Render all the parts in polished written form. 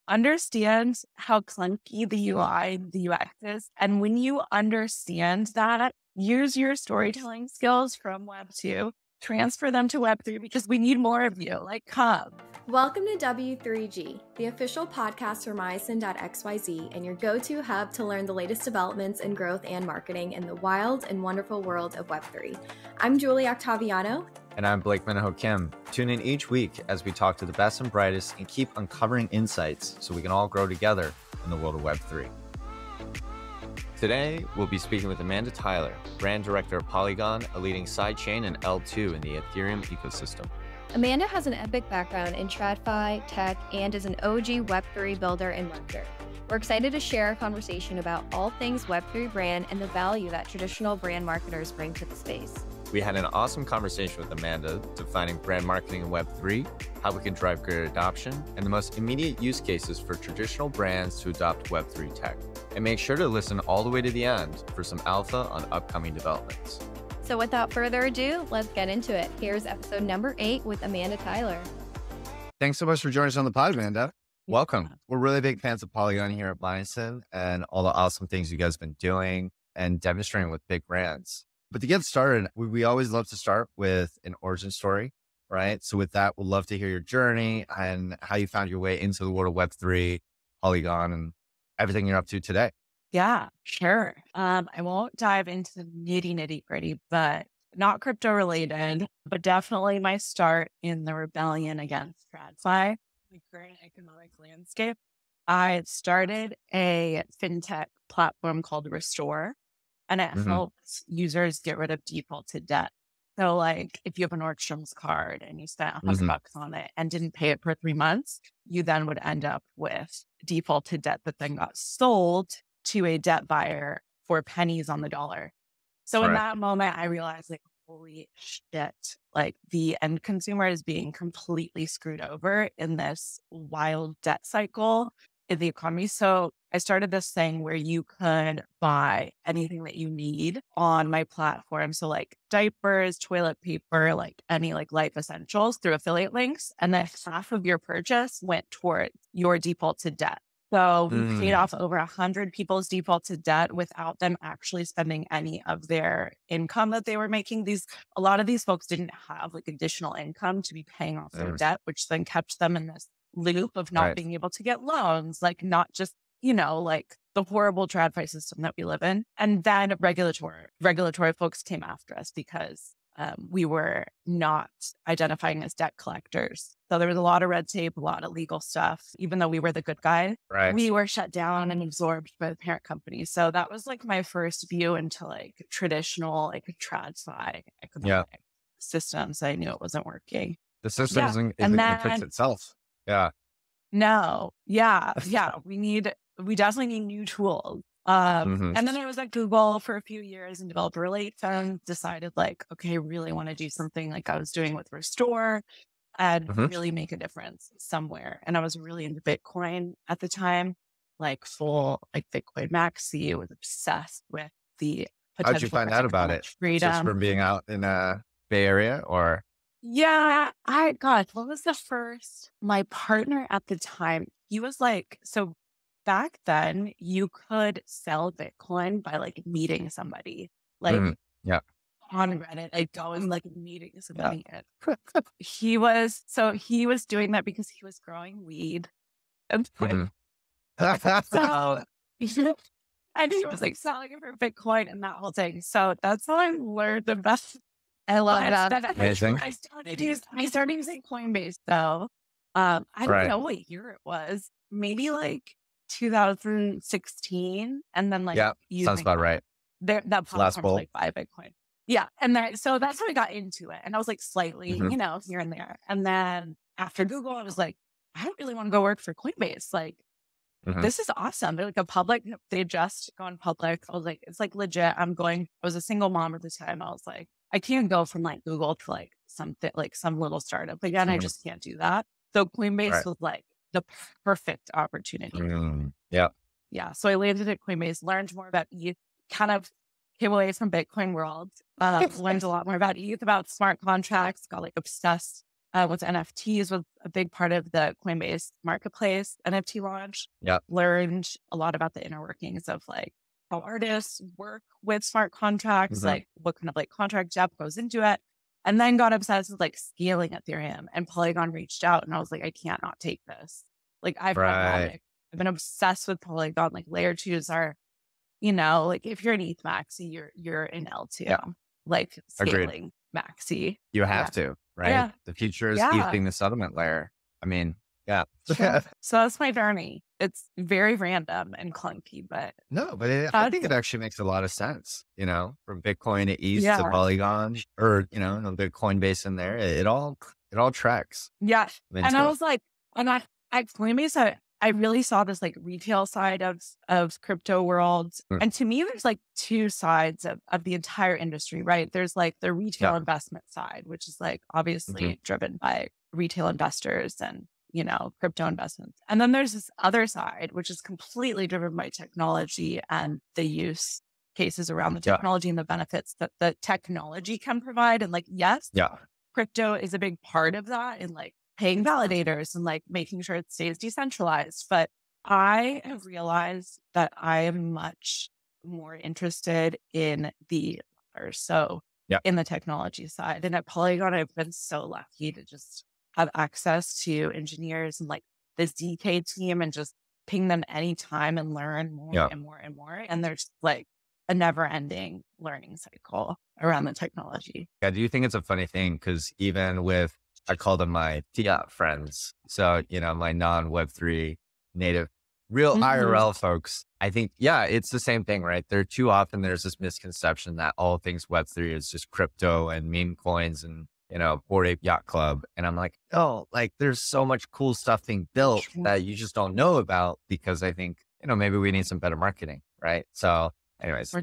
understand how clunky the UI and the UX is. And when you understand that, use your storytelling skills from Web 2, transfer them to Web 3 because we need more of you. Like, come. Welcome to W3G, the official podcast for Myosin.xyz and your go-to hub to learn the latest developments in growth and marketing in the wild and wonderful world of Web3. I'm Julie Octaviano. And I'm Blake Minaho Kim. Tune in each week as we talk to the best and brightest and keep uncovering insights so we can all grow together in the world of Web3. Today, we'll be speaking with Amanda Tyler, brand director of Polygon, a leading sidechain and L2 in the Ethereum ecosystem. Amanda has an epic background in TradFi, tech, and is an OG Web3 builder and marketer. We're excited to share a conversation about all things Web3 brand and the value that traditional brand marketers bring to the space. We had an awesome conversation with Amanda defining brand marketing in Web3, how we can drive greater adoption, and the most immediate use cases for traditional brands to adopt Web3 tech. And make sure to listen all the way to the end for some alpha on upcoming developments. So without further ado, let's get into it. Here's episode number 8 with Amanda Tyler. Thanks so much for joining us on the pod, Amanda. Welcome. We're really big fans of Polygon here at Myosin and all the awesome things you guys have been doing and demonstrating with big brands. But to get started, we always love to start with an origin story, right? So with that, we'd love to hear your journey and how you found your way into the world of Web3, Polygon, and everything you're up to today. Yeah, sure. I won't dive into the nitty gritty, but not crypto related, but definitely my start in the rebellion against TradFi, the current economic landscape. I started a fintech platform called Restore, and it helps users get rid of defaulted debt. So like if you have an Nordstrom's card and you spent $100 on it and didn't pay it for 3 months, you then would end up with defaulted debt that then got sold to a debt buyer for pennies on the dollar. So in that moment, I realized like, holy shit, like the end consumer is being completely screwed over in this wild debt cycle in the economy. So I started this thing where you could buy anything that you need on my platform. So like diapers, toilet paper, like any like life essentials through affiliate links. And then half of your purchase went towards your defaulted debt. So we paid off over 100 people's defaulted debt without them actually spending any of their income that they were making. A lot of these folks didn't have like additional income to be paying off their debt, which then kept them in this loop of not being able to get loans, like not just, like the horrible TradFi system that we live in. And then regulatory folks came after us because we were not identifying as debt collectors. So there was a lot of red tape, a lot of legal stuff. Even though we were the good guys, we were shut down and absorbed by the parent company. So that was like my first view into like traditional, like TradFi economic systems. I knew it wasn't working. The system isn't going to fix itself. Yeah. No. Yeah. We definitely need new tools. And then I was at Google for a few years in developer relations, decided like, okay, I really want to do something like I was doing with Restore and really make a difference somewhere. And I was really into Bitcoin at the time, like full, like Bitcoin maxi. I was obsessed with the potential. How'd you find out about it? Freedom. Just from being out in Bay Area or? Yeah, what was the first? My partner at the time, he was like, so back then you could sell Bitcoin by like meeting somebody, like on Reddit, like going like meeting somebody. He was doing that because he was growing weed. And so and he was like selling it for Bitcoin and that whole thing. So that's how I learned the best. I love that. Amazing. I started using Coinbase though. I don't know what year it was. Maybe like 2016. And then like sounds about right. That platform was like buy Bitcoin. Yeah. And so that's how I got into it. And I was like slightly, here and there. And then after Google, I was like, I don't really want to go work for Coinbase. Like, this is awesome. They're like they just gone public. I was like, it's like legit. I was a single mom at the time. I was like, I can't go from like Google to like something like some little startup. Again, I just can't do that. So Coinbase was like the perfect opportunity. Yeah. So I landed at Coinbase, learned more about ETH, kind of came away from Bitcoin world, learned a lot more about ETH, about smart contracts, got like obsessed with NFTs was a big part of the Coinbase marketplace NFT launch. Yeah. Learned a lot about the inner workings of like how artists work with smart contracts, like what kind of like contract depth goes into it. And then got obsessed with like scaling Ethereum, and Polygon reached out and I was like, I can't not take this. Like I've been obsessed with Polygon. Like layer twos are, like if you're an ETH maxi, you're in L2, like scaling Agreed. maxi. You have to, right? Yeah. The future is ETH being the settlement layer. I mean, yeah. Sure. So that's my journey. It's very random and clunky, but no, but I think it actually makes a lot of sense, from Bitcoin to ETH to Polygon, or, the Coinbase in there. It all tracks. Yeah. And I was like, at Coinbase, I really saw this like retail side of crypto world. And to me, there's like two sides of the entire industry, right? There's like the retail investment side, which is like obviously driven by retail investors and, crypto investments. And then there's this other side, which is completely driven by technology and the use cases around the technology and the benefits that the technology can provide. And like, yes, crypto is a big part of that, and like paying validators and like making sure it stays decentralized. But I have realized that I am much more interested in the latter. So in the technology side. And at Polygon, I've been so lucky to just have access to engineers and like this DK team and just ping them anytime and learn more and more and more. And there's like a never ending learning cycle around the technology. Yeah. Do you think it's a funny thing? Because even with, I call them my fiat friends. So, my non-Web3 native, real IRL folks, I think, it's the same thing, right? Too often there's this misconception that all things Web3 is just crypto and meme coins and, Bored Ape Yacht Club. And I'm like, oh, like there's so much cool stuff being built that you just don't know about, because I think, maybe we need some better marketing, right? So anyways,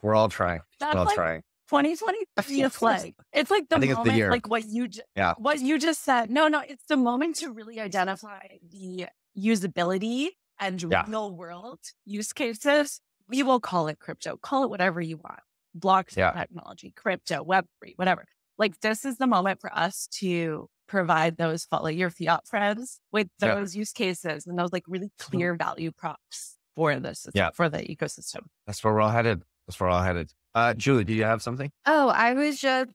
we're all trying. We're all trying. 2023 is like, it's like the moment, it's like what you just said. No, it's the moment to really identify the usability and real world use cases. We will call it crypto, call it whatever you want. Blockchain technology, crypto, Web3, whatever. Like this is the moment for us to provide those, follow your fiat friends with those use cases and those like really clear value props for this, for the ecosystem. That's where we're all headed. Julie, do you have something? Oh,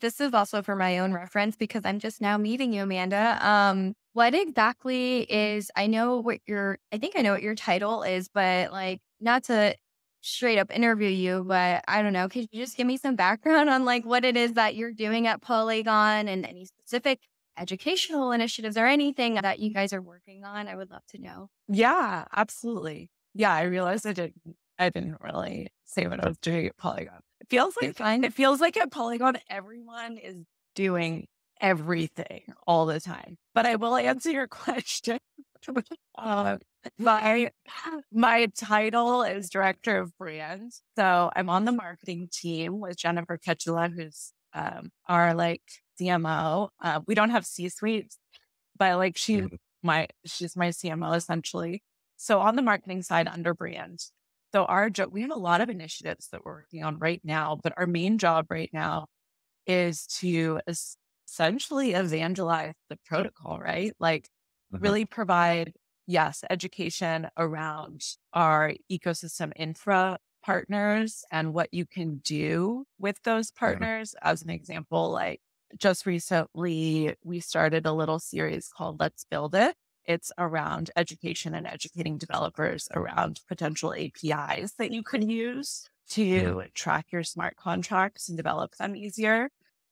this is also for my own reference because I'm just now meeting you, Amanda. What exactly is, I think I know what your title is, but like not to straight up interview you, but I don't know. Could you just give me some background on like what it is that you're doing at Polygon and any specific educational initiatives or anything that you guys are working on? I would love to know. Yeah, absolutely. Yeah, I realized I didn't really say what I was doing at Polygon. It feels like at Polygon, everyone is doing everything all the time. But I will answer your question. My title is Director of Brand. So I'm on the marketing team with Jennifer Ketchula, who's our like CMO. We don't have C-suites, but like she's my CMO essentially. So on the marketing side under brand. So we have a lot of initiatives that we're working on right now, but our main job right now is to essentially evangelize the protocol, right? Like really provide, education around our ecosystem infra partners and what you can do with those partners. As an example, like just recently, we started a little series called Let's Build It. It's around education and educating developers around potential APIs that you could use to track your smart contracts and develop them easier.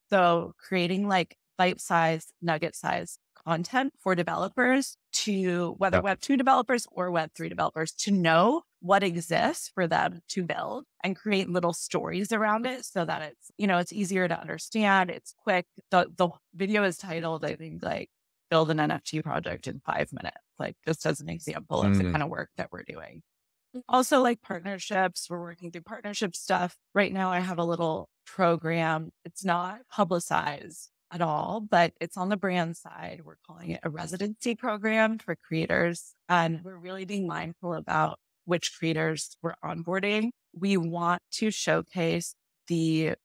So creating like bite-sized, nugget-sized content for developers to whether Web2 developers or Web3 developers to know what exists for them to build and create little stories around it so that it's, it's easier to understand. It's quick. The video is titled, I think, like build an NFT project in 5 minutes, like just as an example of the kind of work that we're doing. Also like partnerships, we're working through partnership stuff. Right now I have a little program. It's not publicized at all, but it's on the brand side. We're calling it a residency program for creators. And we're really being mindful about which creators we're onboarding. We want to showcase the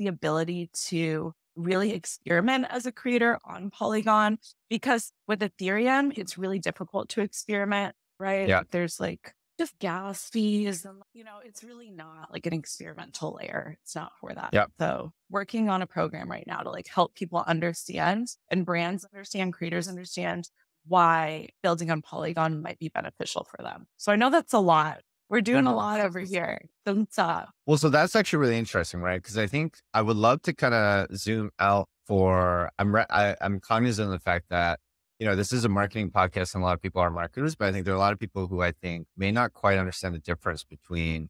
ability to really experiment as a creator on Polygon, because with Ethereum, it's really difficult to experiment, right? Yeah. There's like just gas fees and, it's really not like an experimental layer. It's not for that. Yeah. So working on a program right now to like help people understand and brands understand, creators understand why building on Polygon might be beneficial for them. So I know that's a lot. We're doing a lot over here. Well, so that's actually really interesting, right? Because I think I would love to kind of zoom out for, I'm cognizant of the fact that, this is a marketing podcast and a lot of people are marketers, but I think there are a lot of people who I think may not quite understand the difference between,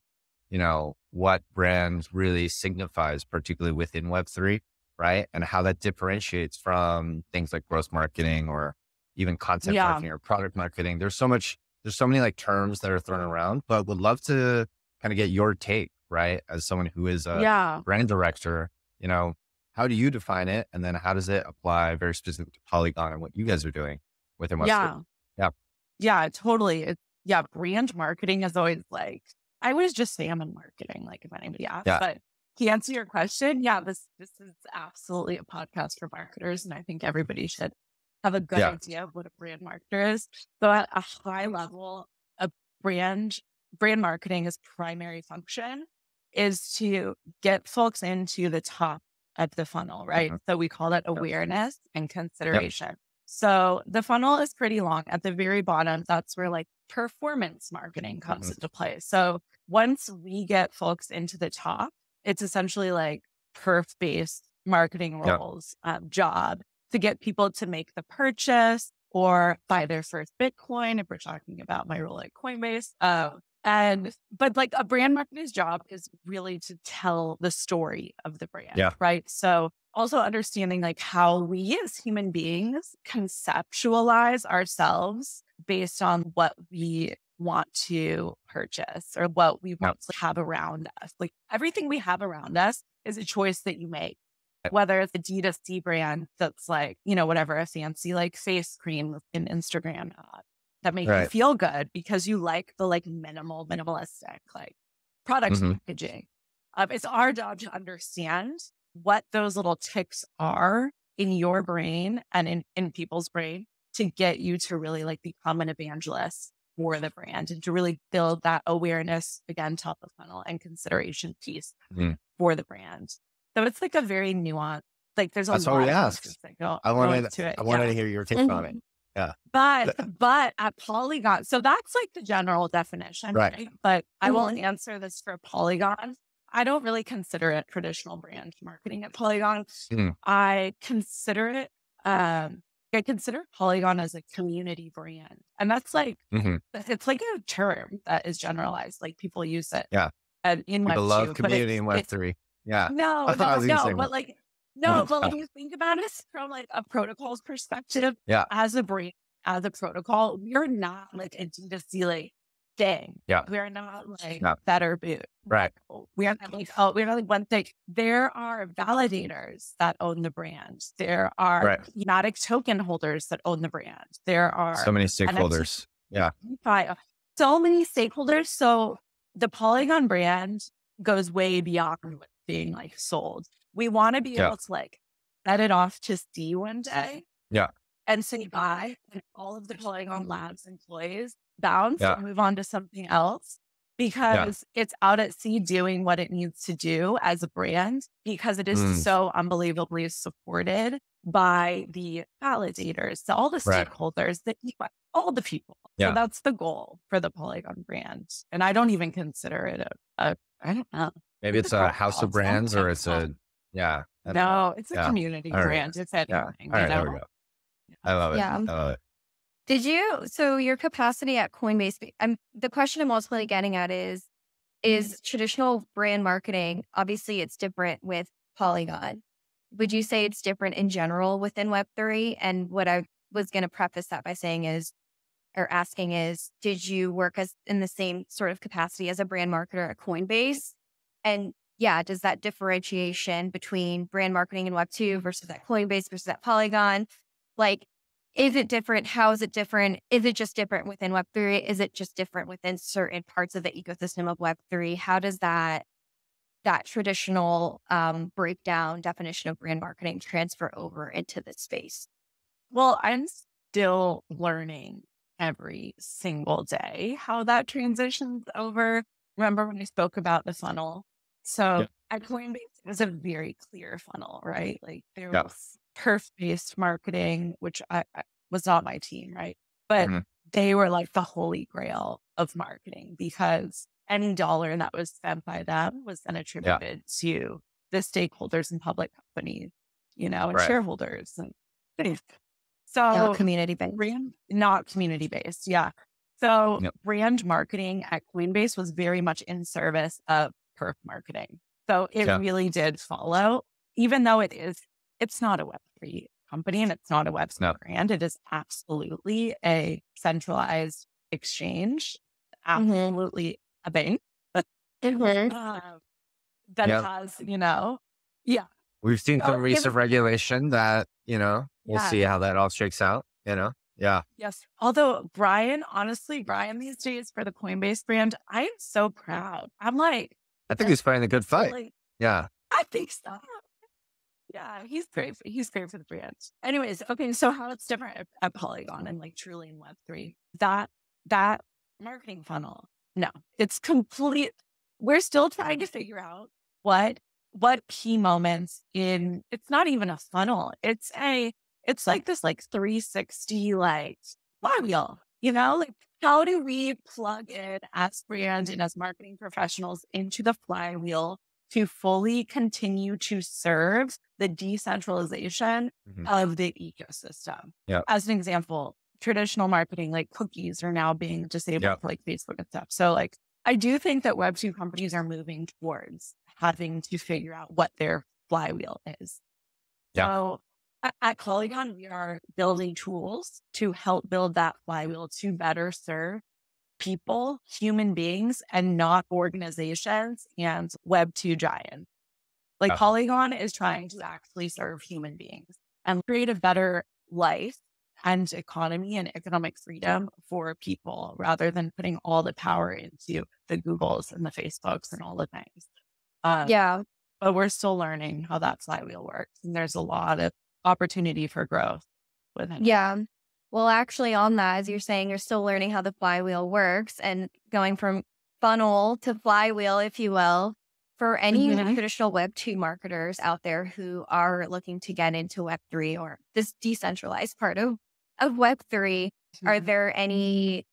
what brands really signifies, particularly within Web3, right? And how that differentiates from things like growth marketing or even content marketing or product marketing. There's so many like terms that are thrown around, but would love to kind of get your take, right? As someone who is a brand director, how do you define it? And then how does it apply very specifically to Polygon and what you guys are doing within Web3? Yeah, totally. Brand marketing is always like, I always just say I'm in marketing, like if anybody asks, but to answer your question, this is absolutely a podcast for marketers. And I think everybody should have a good idea of what a brand marketer is. So at a high level, a brand marketing's primary function is to get folks into the top of the funnel, right? So we call that awareness and consideration. So the funnel is pretty long. At the very bottom, that's where like performance marketing comes into play. So once we get folks into the top, it's essentially like perf-based marketing roles, job to get people to make the purchase or buy their first Bitcoin, if we're talking about my role at Coinbase. But like a brand marketer's job is really to tell the story of the brand, right? So also understanding like how we as human beings conceptualize ourselves based on what we want to purchase or what we want to have around us. Like everything we have around us is a choice that you make. Whether it's a D2C brand that's like, whatever, a fancy like face cream in Instagram that makes you feel good because you like the like minimalistic like product packaging. It's our job to understand what those little ticks are in your brain and in people's brain to get you to really like become an evangelist for the brand and to really build that awareness, again, top of funnel and consideration piece for the brand. So it's like a very nuanced, like there's a lot of things that go into it. I wanted to hear your take on it. Yeah. But at Polygon, so that's like the general definition, right? But I will answer this for Polygon. I don't really consider it traditional brand marketing at Polygon. I consider Polygon as a community brand. And that's like, it's like a term that is generalized. Like people use it. Yeah. And in people Web2, love community in Web3. Yeah. But like you think about it from like a protocol's perspective, as a brand, as a protocol, we're not like a D2C like thing. Yeah. We're not like Better Boot. Right. We're not like one thing. There are validators that own the brand. There are Matic token holders that own the brand. There are so many stakeholders. So many stakeholders. So the Polygon brand goes way beyond what's being like sold. We want to be able to like set it off to sea one day. Yeah. And say bye. And all of the Polygon Labs employees bounce and move on to something else because it's out at sea doing what it needs to do as a brand because it is so unbelievably supported by the validators, all the stakeholders, all the people. So that's the goal for the Polygon brand. And I don't even consider it I don't know. Maybe it's a house of brands or it's a, no, it's a community brand. It's anything. All right, there we go. I love it. I love it. So your capacity at Coinbase, the question I'm ultimately getting at is traditional brand marketing, obviously it's different with Polygon. Would you say it's different in general within Web3? And what I was going to preface that by saying is, did you work in the same sort of capacity as a brand marketer at Coinbase? And does that differentiation between brand marketing in Web2 versus at Coinbase versus at Polygon, like, is it different? How is it different? Is it just different within Web3? Is it just different within certain parts of the ecosystem of Web3? How does that that traditional breakdown definition of brand marketing transfer over into this space? Well, I'm still learning every single day how that transitions over. Remember when I spoke about the funnel? So at Coinbase, it was a very clear funnel, right? Like there was turf-based marketing, which I was not my team, right? But they were like the holy grail of marketing because any dollar that was spent by them was then attributed to the stakeholders in public companies, and shareholders and things. So community-based. Not community-based. Yeah. So brand marketing at Coinbase was very much in service of perf marketing. So it really did follow, even though it's not a Web3 company and it's not a Web3 brand. It is absolutely a centralized exchange, absolutely a bank, but that has, We've seen some recent regulation that, we'll see how that all shakes out, Yeah. Yes. Although Brian these days for the Coinbase brand, I am so proud. I'm like, I think he's fighting a good fight. Like, Yeah. I think so. Yeah, he's great. He's great for the brand. Anyways, okay. So how it's different at Polygon and like truly in Web3, that marketing funnel, no, it's complete. We're still trying to figure out what key moments it's not even a funnel. It's like this like 360 like flywheel, like how do we plug in as brand and as marketing professionals into the flywheel to fully continue to serve the decentralization of the ecosystem? Yeah. As an example, traditional marketing like cookies are now being disabled for like Facebook and stuff. So like I do think that Web2 companies are moving towards having to figure out what their flywheel is. Yeah. So at Polygon, we are building tools to help build that flywheel to better serve people, human beings, and not organizations and Web2 giants. Like Polygon is trying to actually serve human beings and create a better life and economy and economic freedom for people rather than putting all the power into the Googles and the Facebooks and all the things. But we're still learning how that flywheel works. And there's a lot of opportunity for growth within it. Yeah. Well, actually on that, as you're saying, you're still learning how the flywheel works and going from funnel to flywheel, if you will, for any traditional Web2 marketers out there who are looking to get into Web3 or this decentralized part of Web3, are there any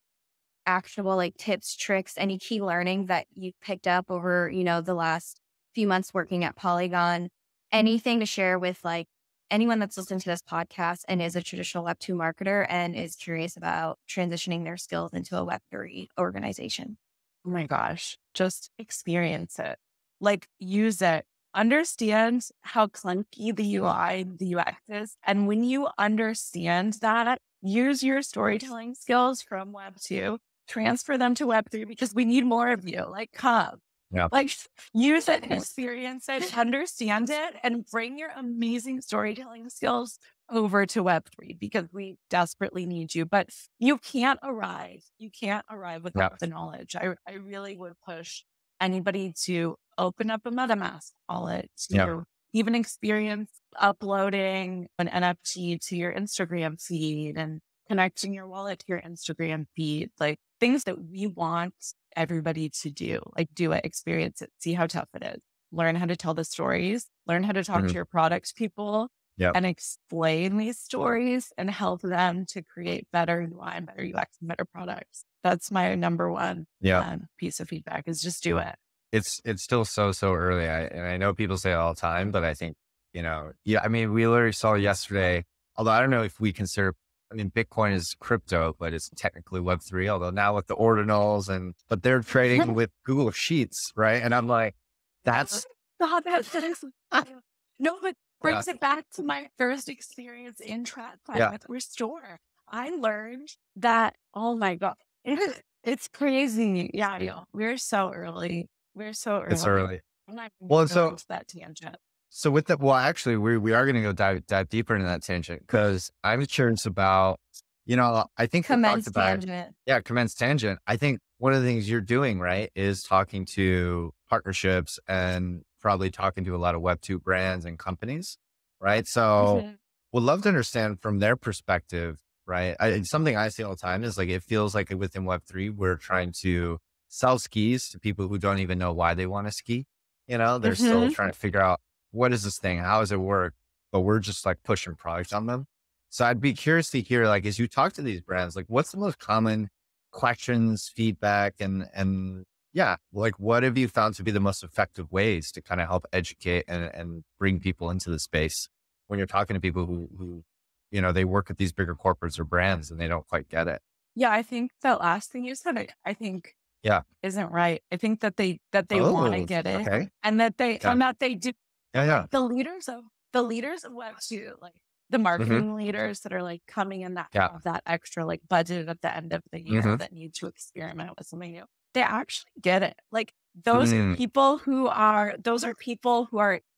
actionable like tips, tricks, any key learning that you've picked up over, the last few months working at Polygon? Anything to share with like anyone that's listening to this podcast and is a traditional Web2 marketer and is curious about transitioning their skills into a Web3 organization? Oh my gosh, just experience it. Like use it. Understand how clunky the UI, the UX is. And when you understand that, use your storytelling skills from Web2, transfer them to Web3 because we need more of you. Like, come. Yeah. Like use it, experience it, understand it, and bring your amazing storytelling skills over to Web3 because we desperately need you. But you can't arrive. You can't arrive without the knowledge. I really would push anybody to open up a MetaMask wallet, to even experience uploading an NFT to your Instagram feed and connecting your wallet to your Instagram feed, like things that we want everybody to do. Like do it, experience it, see how tough it is, learn how to tell the stories, learn how to talk to your product people and explain these stories and help them to create better UI and better UX and better products. That's my number one piece of feedback is just do it. It's still so early. And I know people say it all the time, but I think, we literally saw yesterday, although I don't know if we consider, Bitcoin is crypto, but it's technically Web3, although now with the ordinals but they're trading with Google Sheets, right? And I'm like, that's... No, but brings it back to my first experience in TradFi with Restore. I learned that, oh my God, it's crazy. Yeah, we're so early. It's early. Well, so that tangent. So with that, actually, we are going to go dive deeper into that tangent because I'm curious about, I think commence tangent. Commence tangent. I think one of the things you're doing, right, is talking to partnerships and probably talking to a lot of Web2 brands and companies, right? So would love to understand from their perspective, right? Something I see all the time is like, it feels like within Web3, we're trying to sell skis to people who don't even know why they want to ski. You know, they're still trying to figure out, what is this thing? How does it work? But we're just like pushing products on them. So I'd be curious to hear, like, as you talk to these brands, like what's the most common questions, feedback, and yeah, like what have you found to be the most effective ways to kind of help educate and bring people into the space when you're talking to people who, you know, they work at these bigger corporates or brands and they don't quite get it? Yeah, I think that last thing you said, I think Yeah. isn't right. I think that they want to Oh, get it, okay. and that they Yeah. and that they do. Yeah. Yeah. The leaders of Web2, like the Mm-hmm. marketing leaders that are like coming in that Yeah. have that extra like budget at the end of the year Mm-hmm. that need to experiment with something new. They actually get it. Like those are Mm, people who are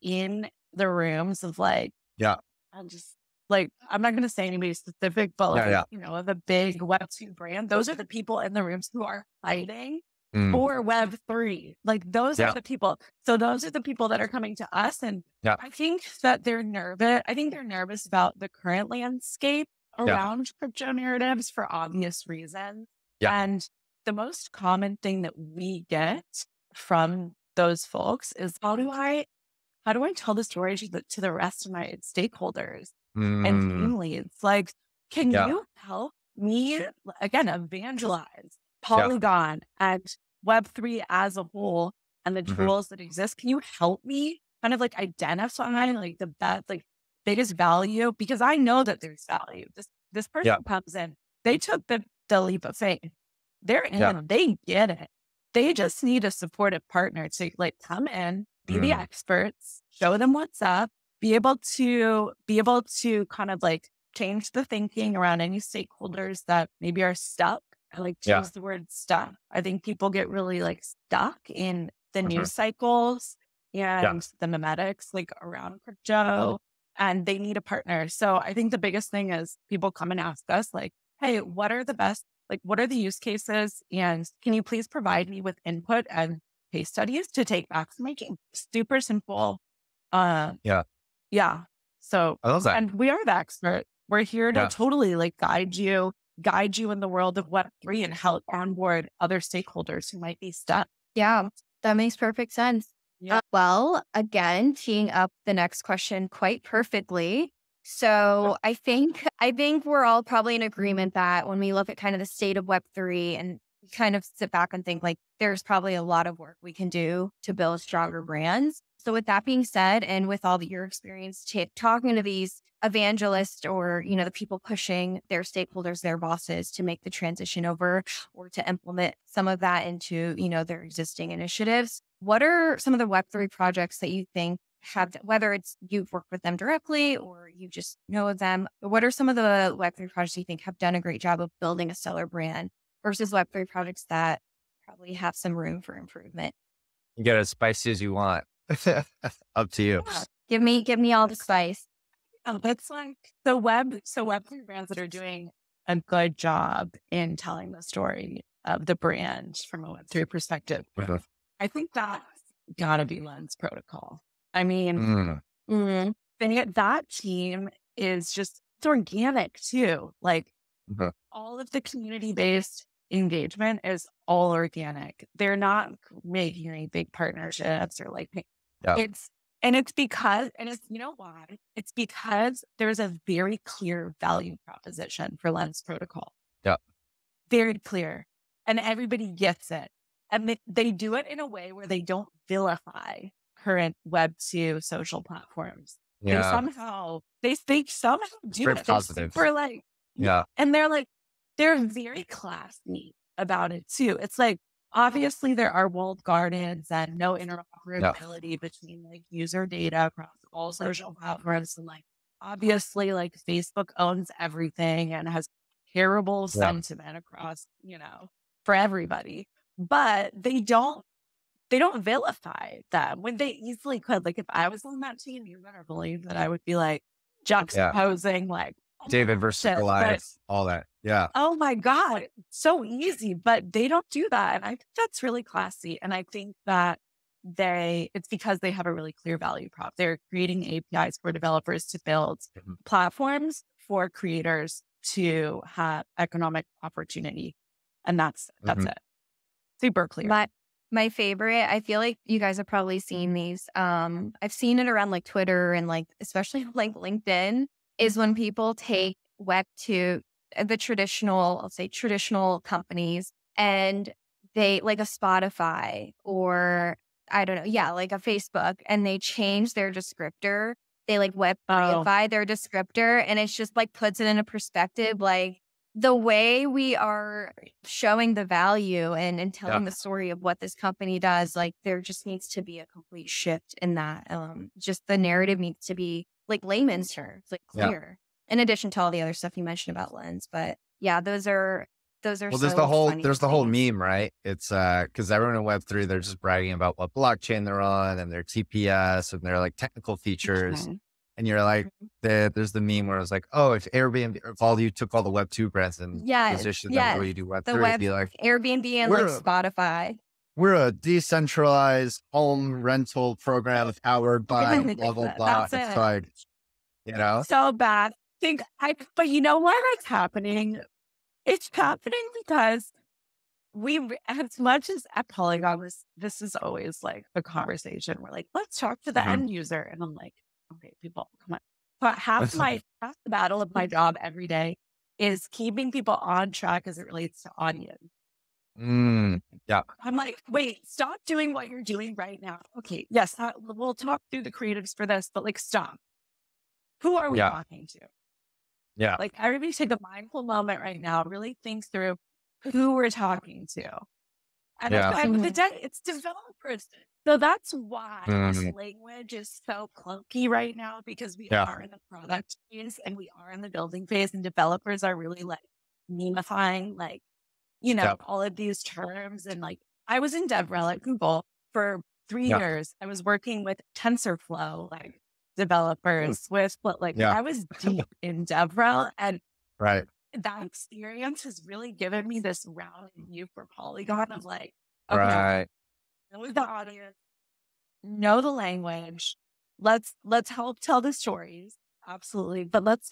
in the rooms of like, yeah. I'm just like, I'm not going to say anybody specific, but Yeah. like, Yeah. you know, the big Web2 brand, those are the people in the rooms who are fighting Mm, for Web3. Like those are yeah. the people. So those are the people that are coming to us. And Yeah. I think that they're nervous. I think they're nervous about the current landscape Yeah. around crypto narratives for obvious reasons. Yeah. And the most common thing that we get from those folks is how do I tell the story to the rest of my stakeholders and Mm, team leads? Like, can yeah. you help me again evangelize Yeah. Polygon and Web3 as a whole and the Mm-hmm. tools that exist? Can you help me kind of like identify like the best, like biggest value? Because I know that there's value. This person Yeah. comes in, they took the leap of faith. They're in, Yeah. they get it. They just need a supportive partner to like come in, be the Mm, experts, show them what's up, be able to kind of like change the thinking around any stakeholders that maybe are stuck. I like to yeah. use the word stuck. I think people get really like stuck in the Mm-hmm. news cycles Yeah. and the memetics like around crypto, and they need a partner. So I think the biggest thing is people come and ask us like, hey, what are the use cases? And can you please provide me with input and case studies to take back to my team? Super simple. Yeah. Yeah. So, I love that. and we are the expert. We're here to Yeah. totally like guide you in the world of Web3 and help onboard other stakeholders who might be stuck. Yeah, that makes perfect sense. Yeah. Well, again, teeing up the next question quite perfectly. So I think we're all probably in agreement that when we look at kind of the state of Web3 and kind of sit back and think like there's probably a lot of work we can do to build stronger brands. So with that being said, and with all your experience talking to these evangelists or, you know, the people pushing their stakeholders, their bosses to make the transition over or to implement some of that into, you know, their existing initiatives, what are some of the Web3 projects that you think have, whether it's you've worked with them directly or you just know of them, what are some of the Web3 projects you think have done a great job of building a stellar brand versus Web3 projects that probably have some room for improvement? You get as spicy as you want. Up to you. Yeah. Give me all the spice. Oh, that's like Web3 brands that are doing a good job in telling the story of the brand from a Web3 perspective. Mhm. I think that's gotta be Lens Protocol. I mean, Mm, that team is just, it's organic too. Like mhm. all of the community-based engagement is all organic. They're not making any big partnerships or like Yeah. it's because, you know why? It's because there's a very clear value proposition for Lens Protocol. Yeah. Very clear. And everybody gets it. And they do it in a way where they don't vilify current Web2 social platforms. They Yeah. somehow do very it. They're positive. super like, Yeah. and they're very classy about it too. It's like, obviously there are walled gardens and no interoperability between like user data across all social platforms. And like, obviously like Facebook owns everything and has terrible Yeah. sentiment across, you know, for everybody, but they don't vilify them when they easily could. Like if I was on that team, you better believe that I would be like juxtaposing like, David versus shit, Goliath, all that. Yeah. oh my God, it's so easy, but they don't do that. And I think that's really classy. And I think that it's because they have a really clear value prop. They're creating APIs for developers to build platforms for creators to have economic opportunity. And that's it. Super clear. My favorite, I feel like you guys have probably seen these. I've seen it around like Twitter and like, especially like LinkedIn, is when people take Web to the traditional, I'll say traditional companies, and they like a Spotify or I don't know, yeah, like a Facebook, and they change their descriptor. They like Web3ify their descriptor, and it's just like puts it in a perspective, like the way we are showing the value and telling the story of what this company does, like there just needs to be a complete shift in that. Just the narrative needs to be like layman's terms, like clear. In addition to all the other stuff you mentioned about Lens, but yeah, those are. Well, there's the whole meme, right? It's because everyone in Web3, they're just bragging about what blockchain they're on and their TPS and their like technical features. And you're like, there's the meme where it's like, oh, if Airbnb, if all you took all the Web2 brands and positioned them the way you do Web3, it'd be like Airbnb and like Spotify. We're a decentralized home rental program powered by blah, blah, blah. It's like, you know? So bad. But you know what is happening? It's happening because as much as at Polygon, this is always like a conversation. We're like, let's talk to the end user. And I'm like, okay, people, come on. But half the battle of my job every day is keeping people on track as it relates to audience. Yeah. I'm like, wait, stop doing what you're doing right now. Okay, yes, we'll talk through the creatives for this, but like, stop. Who are we talking to? Yeah. Like everybody take a mindful moment right now, really think through who we're talking to. And it's developers. So that's why this language is so clunky right now, because we are in the product phase and we are in the building phase, and developers are really like memifying, like, you know, all of these terms. And like, I was in DevRel at Google for 3 years. I was working with TensorFlow, like developers with, but like I was deep in DevRel, and that experience has really given me this round view for Polygon of like, okay, know the audience, know the language, let's help tell the stories, absolutely, but let's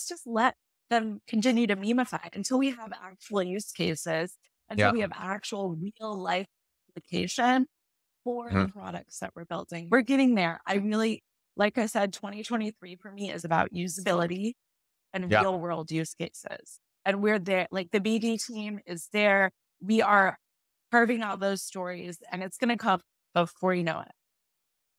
just let them continue to memify until we have actual use cases, until we have actual real life application for the products that we're building. We're getting there. I really, like I said, 2023 for me is about usability and real world use cases. And we're there, like the BD team is there. We are carving out those stories, and it's going to come before you know it,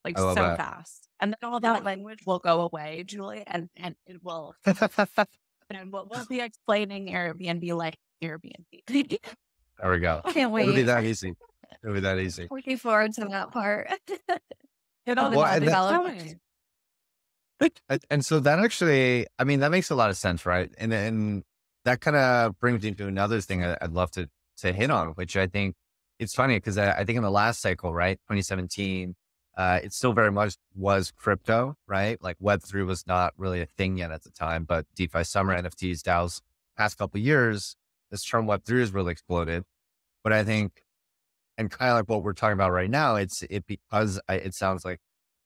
like so fast. And then all that language will go away, Julie, and it will. And we'll be explaining Airbnb like Airbnb. There we go. I can't wait. It'll be that easy. Looking forward to that part. And so that actually, I mean, that makes a lot of sense, right? And that kind of brings me to another thing I'd love to hit on, which I think it's funny because I think in the last cycle, right, 2017, it still very much was crypto, right? Like Web3 was not really a thing yet at the time, but DeFi summer, NFTs, DAOs, past couple of years, this term Web3 has really exploded. But I think, and kind of like what we're talking about right now, it sounds like,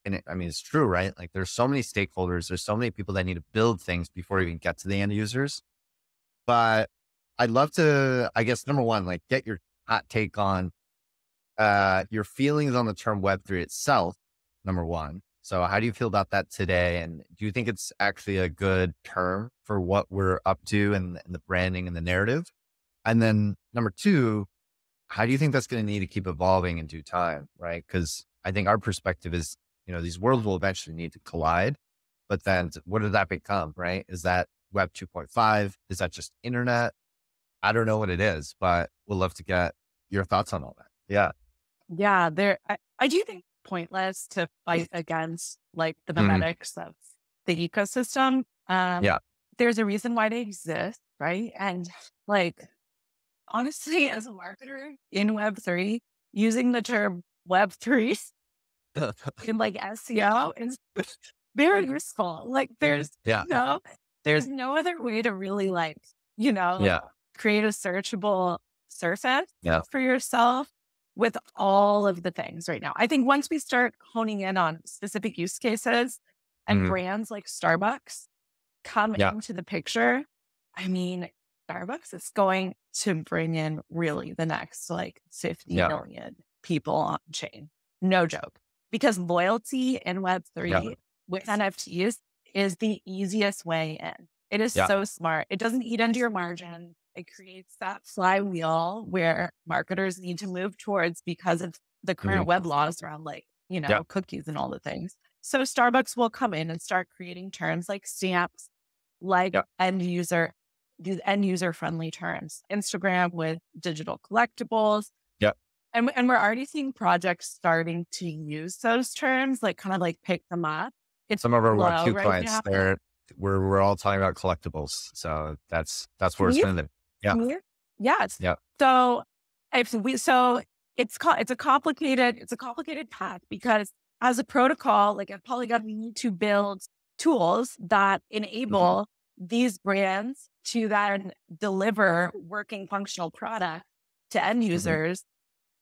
and I mean, it's true, right? Like there's so many stakeholders, there's so many people that need to build things before we even get to the end users. But I'd love to, I guess, number one, like get your hot take on your feelings on the term Web3 itself, number one. So how do you feel about that today? And do you think it's actually a good term for what we're up to and the branding and the narrative? And then number two, how do you think that's going to need to keep evolving in due time, right? Because I think our perspective is, you know, these worlds will eventually need to collide, but then what does that become, right? Is that Web 2.5? Is that just internet? I don't know what it is, but we'll love to get your thoughts on all that. Yeah. Yeah. I do think it's pointless to fight against like the memetics of the ecosystem. There's a reason why they exist, right? And like, honestly, as a marketer in Web3, using the term Web3 in like SEO is very useful. Like there's no other way to really like, you know, create a searchable surface for yourself with all of the things right now. I think once we start honing in on specific use cases and brands like Starbucks come into the picture, I mean, Starbucks is going to bring in really the next like 50 million people on chain. No joke. Because loyalty in Web3 with NFTs is the easiest way in. It is so smart. It doesn't eat into your margin. It creates that flywheel where marketers need to move towards because of the current web laws around like, cookies and all the things. So Starbucks will come in and start creating terms like stamps, like these end user friendly terms. Instagram with digital collectibles. And we're already seeing projects starting to use those terms, like kind of like pick them up. It's some of our Web2 right clients now. we're all talking about collectibles. So that's where it's going to live. Yes. So it's a complicated path because as a protocol, like at Polygon, we need to build tools that enable these brands to then deliver working functional product to end users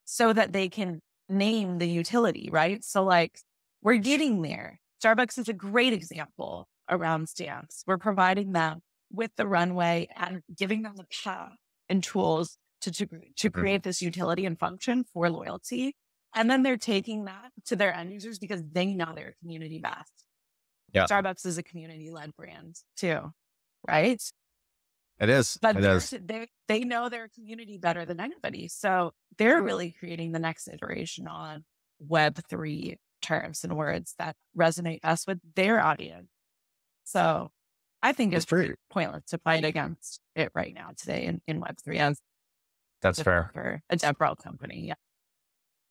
so that they can name the utility, right? So like we're getting there. Starbucks is a great example around stamps. We're providing them with the runway and giving them the path and tools to create this utility and function for loyalty. And then they're taking that to their end users because they know their community best. Starbucks is a community-led brand too, right? It is. But they know their community better than anybody. So they're really creating the next iteration on Web3 terms and words that resonate best with their audience. So I think it's pretty pointless to fight against it right now today in Web3 as that's fair for a DevRel company. Yeah.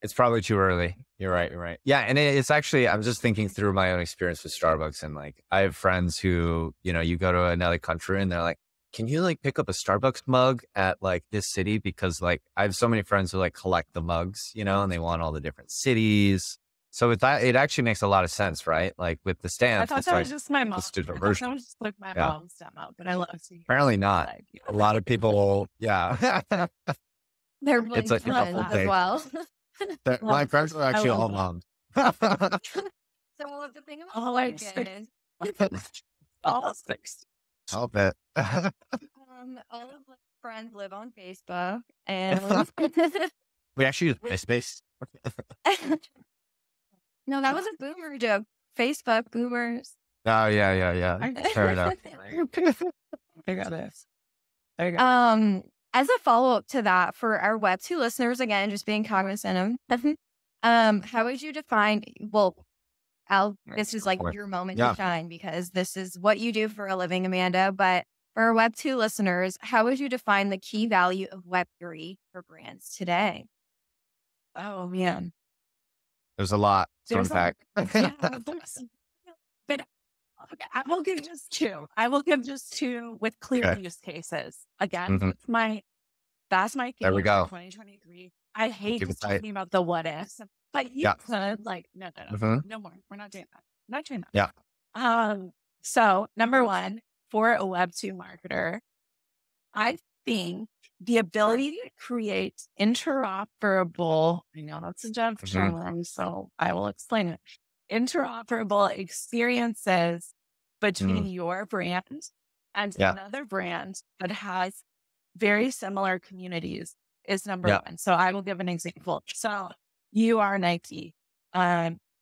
It's probably too early. You're right. Yeah. And it's actually, I'm just thinking through my own experience with Starbucks, and like, I have friends who, you go to another country and they're like, can you like pick up a Starbucks mug at like this city? Because like, I have so many friends who like collect the mugs, and they want all the different cities. So with that, it actually makes a lot of sense, right? Like with the stamps. I thought that was just my mom. That was just like my mom's demo, but I love seeing apparently not. Like, a lot of people, they're really it's a fun as well. My friends are actually all moms. So the thing about Polygon is all fixed. I'll bet. all of my friends live on Facebook, and we actually use MySpace. No, that was a boomer joke. Facebook boomers. Oh yeah. Fair enough. I got it. There you go. As a follow-up to that, for our Web2 listeners, again, just being cognizant of, how would you define, Al, this is like your moment to shine because this is what you do for a living, Amanda, but for our Web2 listeners, how would you define the key value of Web3 for brands today? Oh, man. There's a lot to unpack. But I will give just two with clear use cases. Again, that's my theme. There we go. 2023. I hate talking about the what ifs, but you could like, no more. We're not doing that. So number one, for a Web2 marketer, I think the ability to create interoperable, I know that's a Jeff term, so I will explain it. Interoperable experiences between your brand and another brand that has very similar communities is number one. So I will give an example. So you are Nike.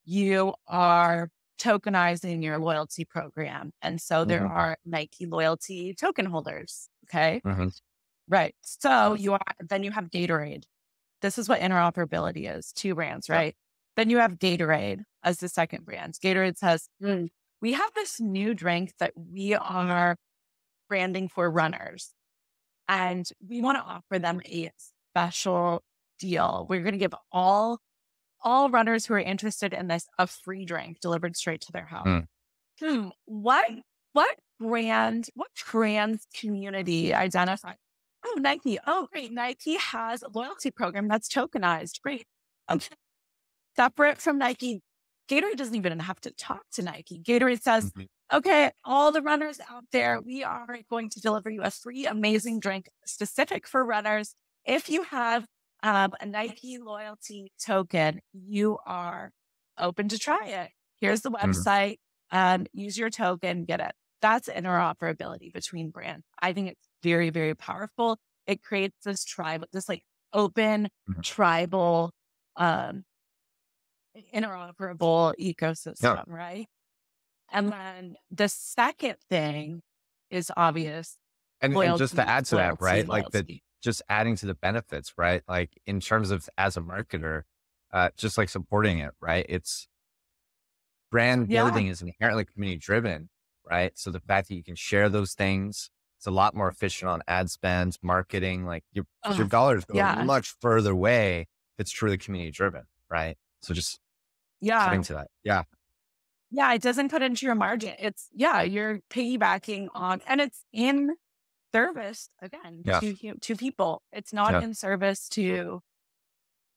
You are tokenizing your loyalty program. And so there are Nike loyalty token holders. Okay. Right. So then you have Gatorade. This is what interoperability is. Two brands, right? Then you have Gatorade as the second brand. Gatorade says, we have this new drink that we are branding for runners, and we want to offer them a special deal. We're going to give all runners who are interested in this a free drink delivered straight to their house. What brand community identified? Oh, Nike. Oh, great. Nike has a loyalty program that's tokenized. Great. Okay. Separate from Nike, Gatorade doesn't even have to talk to Nike. Gatorade says, okay, all the runners out there, we are going to deliver you a free, amazing drink specific for runners. If you have a Nike loyalty token, you are open to try it. Here's the website. Use your token, get it. That's interoperability between brands. I think it's very, very powerful. It creates this tribal, this like open tribal, interoperable ecosystem, right? And then the second thing is obvious. And just to add to that, right? Like just adding to the benefits, right? Like in terms of as a marketer, just like supporting it, right? It's brand building is inherently community driven, right? So the fact that you can share those things, it's a lot more efficient on ad spend, marketing, like your dollars go a much further way if it's truly community driven, right? So just adding to that. Yeah, it doesn't cut into your margin. It's you're piggybacking on, and it's in service again to people. It's not in service to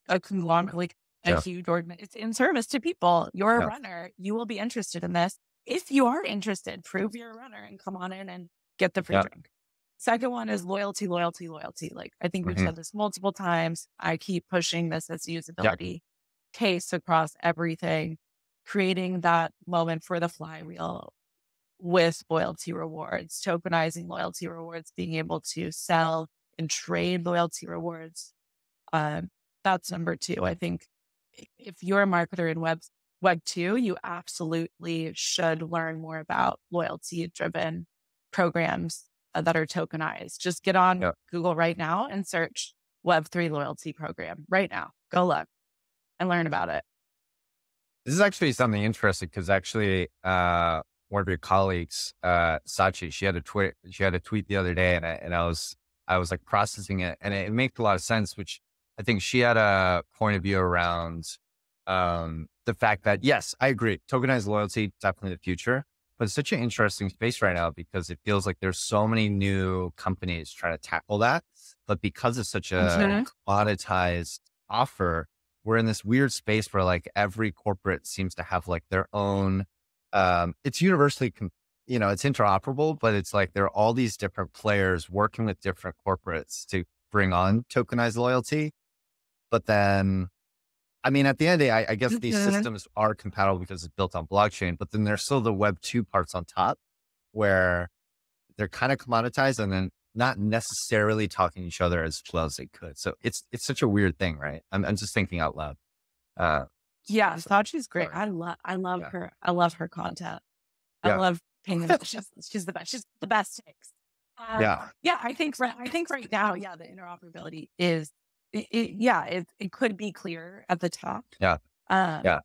a conglomerate, like a huge organization. It's in service to people. You're a runner. You will be interested in this. If you are interested, prove you're a runner and come on in and get the free drink. Second one is loyalty. Like I think we've said this multiple times. I keep pushing this as usability case across everything, creating that moment for the flywheel with loyalty rewards, tokenizing loyalty rewards, being able to sell and trade loyalty rewards. That's number two. I think if you're a marketer in Web 2, you absolutely should learn more about loyalty driven programs that are tokenized. Just get on Google right now and search Web3 loyalty program right now. Go look and learn about it. This is actually something interesting because actually one of your colleagues, Sachi, she had a tweet the other day, and I was like processing it, and it makes a lot of sense. Which I think she had a point of view around the fact that yes, I agree, tokenized loyalty definitely the future, but it's such an interesting space right now because it feels like there's so many new companies trying to tackle that, but because it's such a commoditized offer, we're in this weird space where like every corporate seems to have like their own, it's universally, it's interoperable, but it's like there are all these different players working with different corporates to bring on tokenized loyalty. But then, I mean, at the end of the day, I guess these systems are compatible because it's built on blockchain, but then there's still the Web 2 parts on top where they're kind of commoditized and then not necessarily talking to each other as well as they could. So it's such a weird thing, right? I'm just thinking out loud. Sachi's great. I love her. I love her content. I love paying them. She's the best. She's the best takes. I think right now, the interoperability is, it could be clear at the top. You got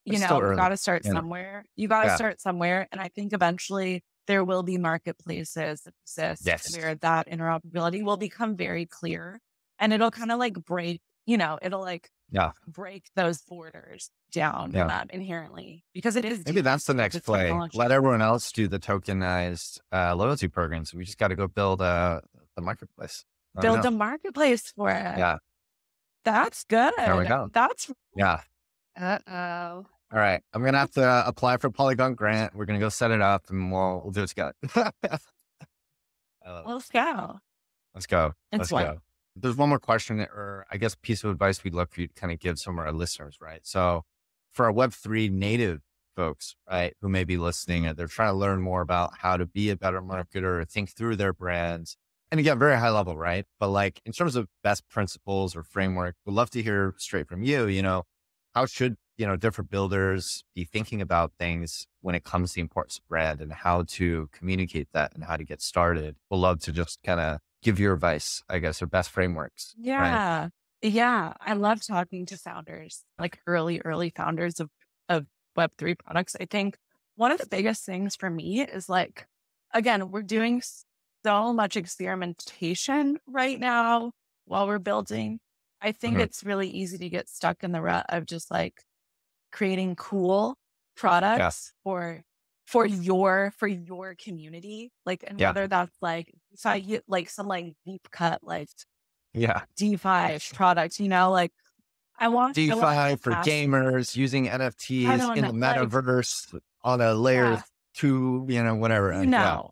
to start somewhere. You got to start somewhere. And I think eventually there will be marketplaces that exist where that interoperability will become very clear, and it'll kind of like break, it'll like break those borders down inherently, because it is. Maybe that's the next play. Technology. Let everyone else do the tokenized loyalty programs. We just got to go build the marketplace. Build a marketplace for it. Yeah. That's good. There we go. That's Uh-oh. All right. I'm going to have to apply for Polygon grant. We're going to go set it up and we'll do it together. Let's go. Let's go. There's one more question, or I guess piece of advice we'd love for you to kind of give some of our listeners, right? So for our Web3 native folks, right, who may be listening and they're trying to learn more about how to be a better marketer or think through their brands. And again, very high level, right? But like in terms of best principles or framework, we'd love to hear straight from you, how should different builders be thinking about things when it comes to the importance of brand and how to communicate that and how to get started? We'll love to just kind of give your advice, I guess, or best frameworks. Yeah. Right? Yeah. I love talking to founders, like early founders of Web3 products. I think one of the biggest things for me is like, again, we're doing so much experimentation right now while we're building. I think it's really easy to get stuck in the rut of just like creating cool products for your community, like, and whether that's like some like deep cut like DeFi product, like I want DeFi for gamers using NFTs in the metaverse on a layer 2, whatever.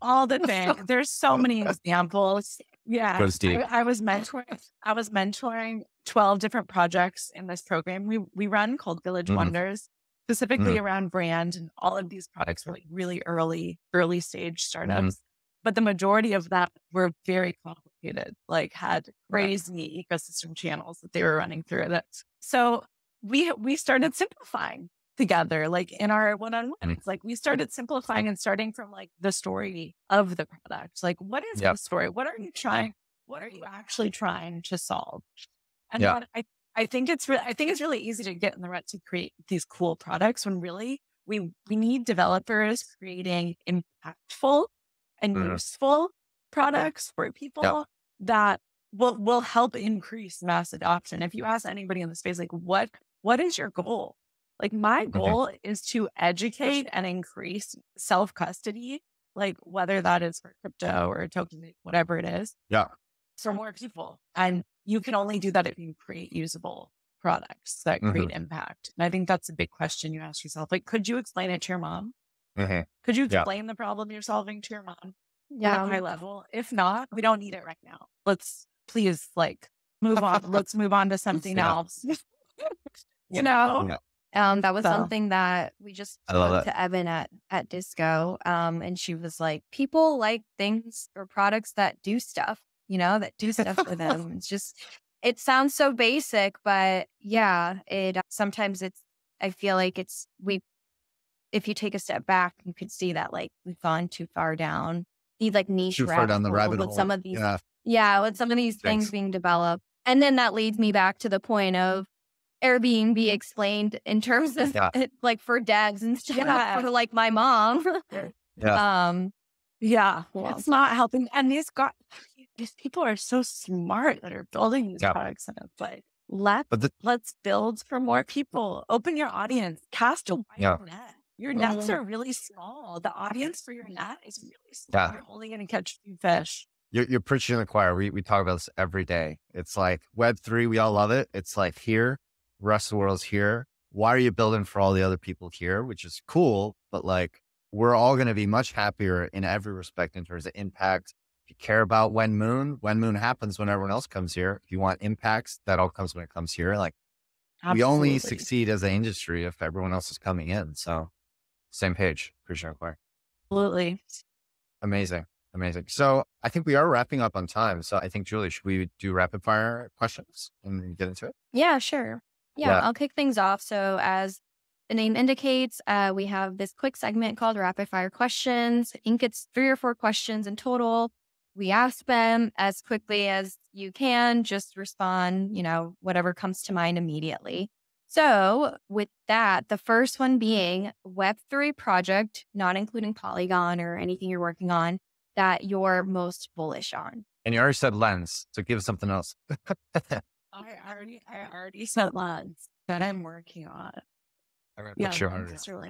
All the things. There's so many examples. Yeah. Goes deep. I was mentoring 12 different projects in this program we run called Village Wonders, specifically around brand. And all of these products were like really early stage startups. But the majority of them were very complicated, like had crazy ecosystem channels that they were running through it. So we started simplifying together, like in our one-on-ones, like we started simplifying and starting from like the story of the product. Like, what is the story? What are you actually trying to solve? And then I think it's really easy to get in the rut to create these cool products when really we need developers creating impactful and useful products for people that will help increase mass adoption. If you ask anybody in the space, like, what is your goal? Like, my goal is to educate and increase self-custody, like whether that is for crypto or token, whatever it is. Yeah. For more people. And you can only do that if you create usable products that create impact. And I think that's a big question you ask yourself. Like, could you explain it to your mom? Could you explain the problem you're solving to your mom? At a high level. If not, we don't need it right now. Let's please like move on. Let's move on to something else. You know? That was something that we just spoke to Evan at Disco. And she was like, people like things or products that do stuff, you know, that do stuff for them. It's just, it sounds so basic, but yeah, sometimes I feel like if you take a step back, you could see that like we've gone too far down these like niche too far down the rabbit hole with some of these, with some of these things being developed. And then that leads me back to the point of Airbnb explained in terms of like for devs and stuff for like my mom. It's not helping. And these people are so smart that are building these products, and it's like, let's build for more people. Open your audience, cast a wide net. Your nets are really small. The audience for your net is really small. You're only going to catch a few fish. You're preaching to the choir. We talk about this every day. It's like Web3, we all love it. It's like here, the rest of the world's here. Why are you building for all the other people here? Which is cool, but like, we're all going to be much happier in every respect in terms of impact. If you care about when moon happens when everyone else comes here. If you want impacts, that all comes when it comes here. Like, we only succeed as an industry if everyone else is coming in. So same page, preaching to the choir. Absolutely. Amazing. So I think we are wrapping up on time. So I think, Julie, should we do rapid fire questions and get into it? Yeah, sure. Yeah, I'll kick things off. So as the name indicates, we have this quick segment called rapid fire questions. I think it's 3 or 4 questions in total. We ask them as quickly as you can, just respond, whatever comes to mind immediately. So with that, the first one being Web3 project, not including Polygon or anything you're working on, that you're most bullish on. And you already said Lens, so give us something else. I already said Lens that I'm working on. Lens is really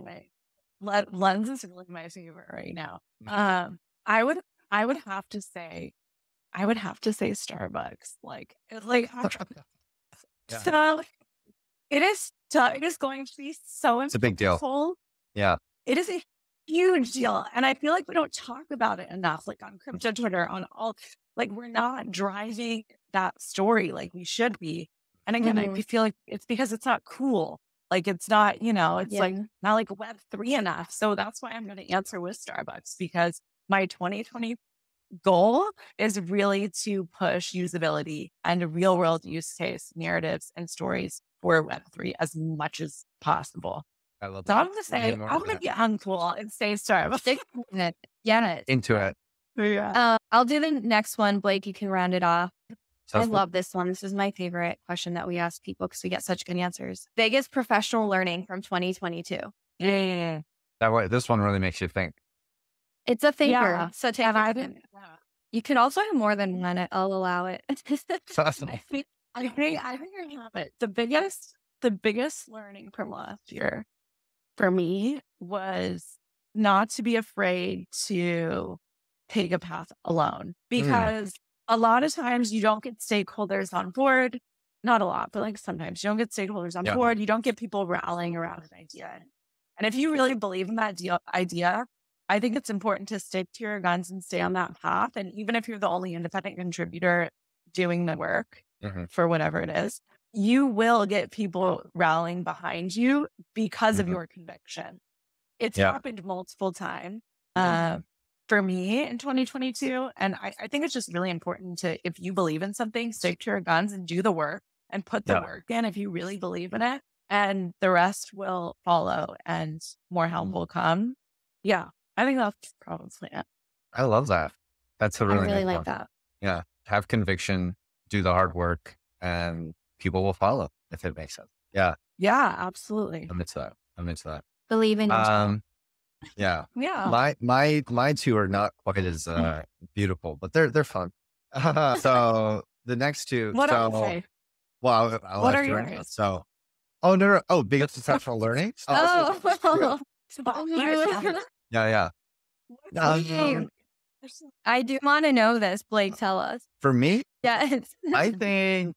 Lens is really my favorite right now. I would have to say Starbucks. So it is going to be so impactful. It's a big deal. Yeah. It is a huge deal. And I feel like we don't talk about it enough, like on crypto Twitter, on all, like we're not driving that story like we should be. And again, I feel like it's because it's not cool. Like it's not, it's like not like Web3 enough. So that's why I'm going to answer with Starbucks, because my 2020 goal is really to push usability and real world use case narratives and stories for Web3 as much as possible. I love so that. I'm going to say, I'm going to be uncool and say Starbucks. Into it. Yeah. I'll do the next one. Blake, you can round it off. I love this one. This is my favorite question that we ask people because we get such good answers. Biggest professional learning from 2022. Yeah. This one really makes you think. It's a thinker. Yeah. So take You can also have more than one. I'll allow it. I think I have it. The biggest learning from last year for me was not to be afraid to take a path alone, because a lot of times you don't get stakeholders on board. Not a lot, but like sometimes you don't get stakeholders on board. You don't get people rallying around an idea. And if you really believe in that idea, I think it's important to stick to your guns and stay on that path. And even if you're the only independent contributor doing the work for whatever it is, you will get people rallying behind you because of your conviction. It's happened multiple times for me in 2022. And I think it's just really important to, if you believe in something, stick to your guns and do the work and put the work in if you really believe in it. And the rest will follow and more help will come. Yeah. I think that's probably it. I love that. That's a I really really nice like one. that. Yeah. Have conviction, do the hard work, and people will follow if it makes sense. Yeah. Yeah, absolutely. I'm into that. I'm into that. Believe in yourself. Yeah. Yeah. My two are not quite as beautiful, but they're fun. So the next two. What so, else? well, What are yours? So, oh no. Oh, biggest professional learning. Oh, Yeah. okay. I do want to know this. Blake, tell us. For me, Yes. I think,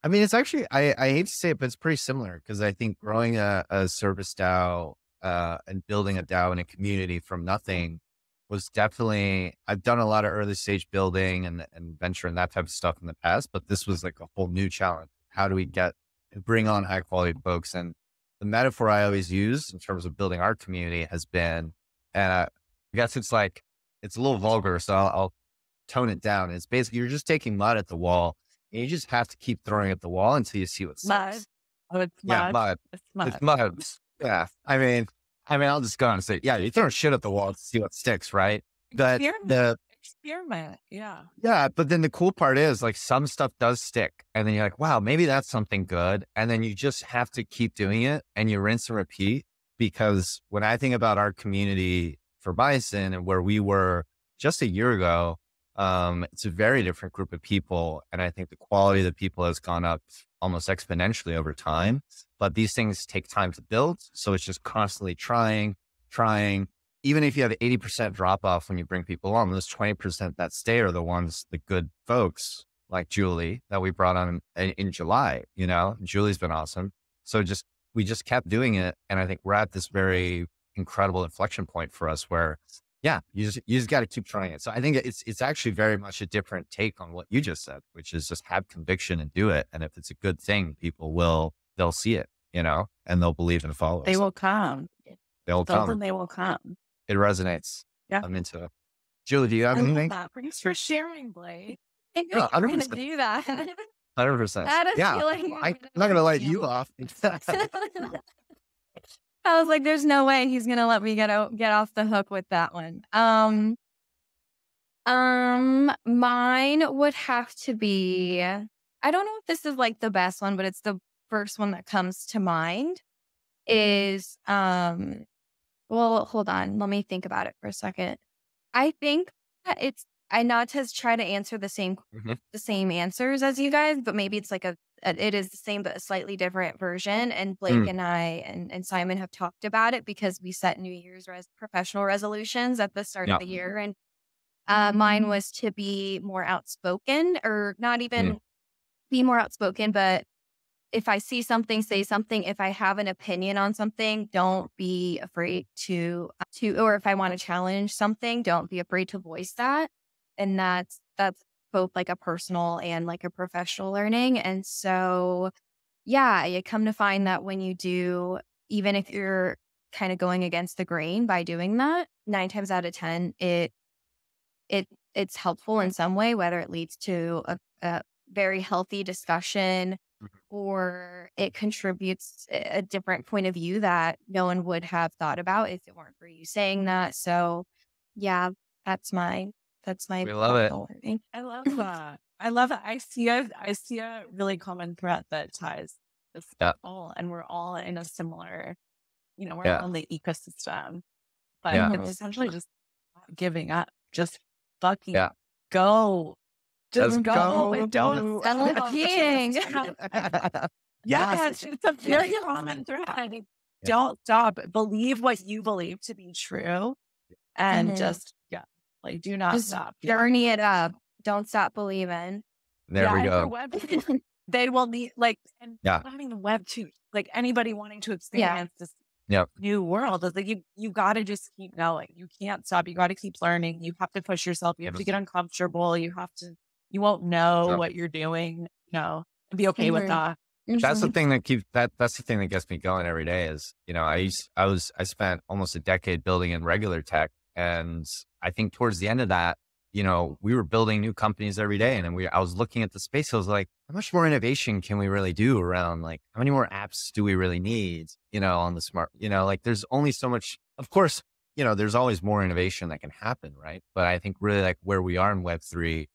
I mean, it's actually, I hate to say it, but it's pretty similar because I think growing a service DAO and building a DAO in a community from nothing was definitely, I've done a lot of early stage building and venture and that type of stuff in the past, but this was like a whole new challenge. How do we bring on high quality folks? And the metaphor I always use in terms of building our community has been, and I guess it's like, it's a little vulgar, so I'll tone it down. It's basically, you're just taking mud at the wall and you just have to keep throwing at the wall until you see what's Mud. Oh, it's mud. Yeah, mud. It's mud. It's mud. Yeah. I mean, I'll just go on and say, yeah, you throw shit at the wall to see what sticks, right? But Experiment. Yeah. yeah, but then the cool part is like some stuff does stick. And then you're like, wow, maybe that's something good. And then you just have to keep doing it and you rinse and repeat. Because when I think about our community for Bison and where we were just a year ago, it's a very different group of people. And I think the quality of the people has gone up almost exponentially over time, but these things take time to build. So it's just constantly trying. Even if you have 80% drop off when you bring people on, those 20% that stay are the ones, the good folks like Julie that we brought on in July, Julie's been awesome. So we just kept doing it. And I think we're at this very incredible inflection point for us where, yeah, you just got to keep trying it. So I think it's actually very much a different take on what you just said, which is just have conviction and do it. And if it's a good thing, they'll see it, and they'll believe and follow. They will come. They'll come. And they will come. It resonates. Yeah. I'm into it. Julie, do you have anything? Thanks for sharing, Blake. I knew you were going to do that. 100%. Yeah. I'm not going to let you off. I was like, there's no way he's going to let me get off the hook with that one. Mine would have to be, I don't know if this is like the best one, but it's the first one that comes to mind is, well, hold on. Let me think about it for a second. I think that I not to try to answer the same answers as you guys, but maybe it's like it is the same, but a slightly different version. And Blake and I and Simon have talked about it because we set New Year's professional resolutions at the start of the year. And mine was to be more outspoken, or not even be more outspoken, but if I see something, say something. If I have an opinion on something, don't be afraid to, or if I want to challenge something, don't be afraid to voice that. And that's both like a personal and like a professional learning. And so, yeah, you come to find that when you do, even if you're kind of going against the grain by doing that, 9 times out of 10, it's helpful in some way, whether it leads to a very healthy discussion or it contributes a different point of view that no one would have thought about if it weren't for you saying that. So yeah, that's my We love it. Learning. I love that. I love it. I see a really common thread that ties us all, and we're all in a similar, we're all in the ecosystem, but it's essentially just not giving up, just fucking go. Just go and don't stop being. Yes, it's a very common thread. Don't stop. Believe what you believe to be true, and just do not stop. Journey it up. Don't stop believing. There we go. They will need not having the web too. Like anybody wanting to experience this Yep. new world. It's like you got to just keep going. You can't stop. You got to keep learning. You have to push yourself. You have to get uncomfortable. You won't know Yep. what you're doing, and be okay with that. That's the thing that's the thing that gets me going every day is, I spent almost a decade building in regular tech. And I think towards the end of that, we were building new companies every day. And then I was looking at the space. I was like, how much more innovation can we really do around, like, how many more apps do we really need, on the smart, like there's only so much, of course, there's always more innovation that can happen. Right. But I think really like where we are in Web3,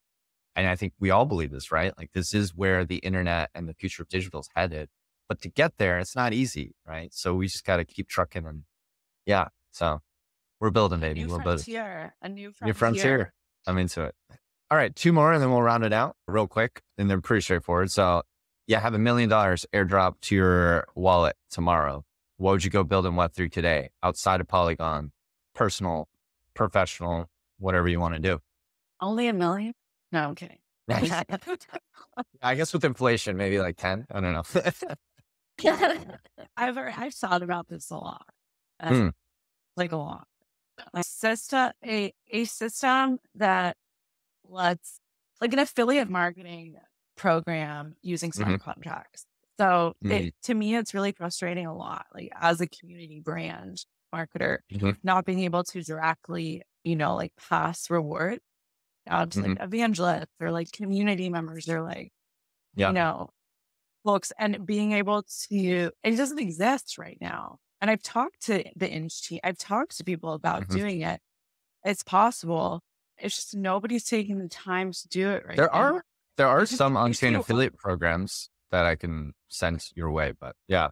and I think we all believe this, right? Like this is where the internet and the future of digital is headed. But to get there, it's not easy, right? So we just got to keep trucking and so we're building, baby. We're building. A new New frontier. frontier. I'm into it. All right. 2 more and then we'll round it out real quick. And they're pretty straightforward. So have $1 million airdrop to your wallet tomorrow. What would you go build in Web3 today? Outside of Polygon, personal, professional, whatever you want to do. Only $1 million? No, I'm kidding. I guess with inflation, maybe like 10. I don't know. I've thought about this a lot. Like a lot. A system that lets, like an affiliate marketing program using smart contracts. So to me, it's really frustrating a lot. Like as a community brand marketer, not being able to directly, like pass reward out to like evangelists or like community members or like, folks, and being able to, it doesn't exist right now. And I've talked to the Inch team. I've talked to people about doing it. It's possible. It's just nobody's taking the time to do it right now. There are some on-chain affiliate programs that I can send your way, but yeah.